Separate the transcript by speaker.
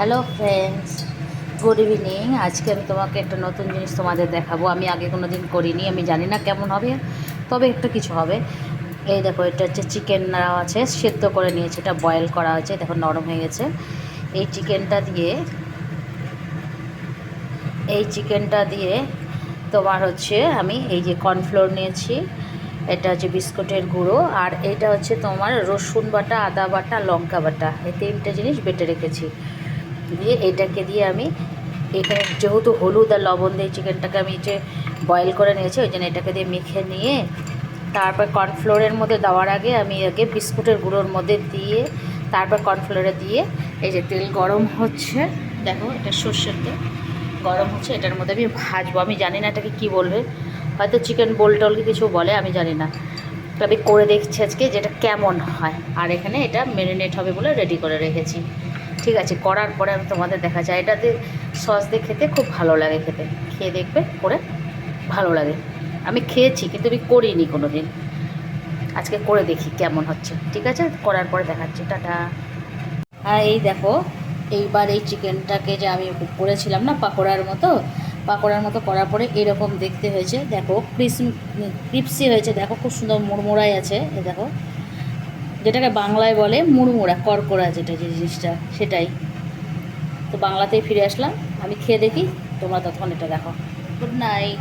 Speaker 1: Hello friends, good evening. আজকে আমি তোমাকে একটা নতুন জিনিস তোমাদের দেখাবো। আমি আগে কোনো দিন করিনি, আমি জানি না কেমন হবে, তবে একটা কিছু হবে। এই দেখো, এটা হচ্ছে চিকেন নেওয়া আছে, সেদ্ধ করে নিয়েছে, এটা বয়েল করা হয়েছে, দেখো নরম হয়ে গেছে। এই চিকেনটা দিয়ে তোমার হচ্ছে আমি এই যে কর্নফ্লোর নিয়েছি, এটা হচ্ছে বিস্কুটের গুঁড়ো, আর এইটা হচ্ছে তোমার রসুন বাটা, আদা বাটা, লঙ্কা বাটা, এই তিনটে জিনিস বেটে রেখেছি। দিয়ে এটাকে দিয়ে আমি এখানে যেহেতু হলুদ আর লবণ দিয়ে চিকেনটাকে আমি যে বয়েল করে নিয়েছি, ওই জন্য এটাকে দিয়ে মেখে নিয়ে তারপর কর্নফ্লোরের মধ্যে দেওয়ার আগে আমি আগে বিস্কুটের গুঁড়োর মধ্যে দিয়ে তারপর কর্নফ্লোরে দিয়ে এই যে তেল গরম হচ্ছে, দেখো এটা সর্ষের তেল গরম হচ্ছে, এটার মধ্যে আমি ভাজবো। আমি জানি না এটাকে কী বলবে, হয়তো চিকেন বোল টোল কিছু বলে, আমি জানি না। তো আমি করে দেখছি আজকে যেটা কেমন হয়। আর এখানে এটা ম্যারিনেট হবে বলে রেডি করে রেখেছি। ঠিক আছে, করার পরে আমি তোমাদের দেখা যায়, এটাতে সস দিয়ে খেতে খুব ভালো লাগে, খেতে খেয়ে দেখবে করে ভালো লাগে। আমি খেয়েছি কিন্তু আমি করিনি কোনো দিন, আজকে করে দেখি কেমন হচ্ছে। ঠিক আছে, করার পরে দেখাচ্ছি, টাটা। হ্যাঁ, এই দেখো, এইবার এই চিকেনটাকে যে আমি করেছিলাম না পাকোড়ার মতো করার পরে এরকম দেখতে হয়েছে, দেখো ক্রিপসি হয়েছে, দেখো খুব সুন্দর মুড়মুড়াই আছে। এ দেখো, যেটাকে বাংলায় বলে মুড়মুড়া, কড়কড়া, যেটা যে জিনিসটা সেটাই। তো বাংলাতেই ফিরে আসলাম, আমি খেয়ে দেখি, তোমরা ততক্ষণ এটা দেখো। Good night.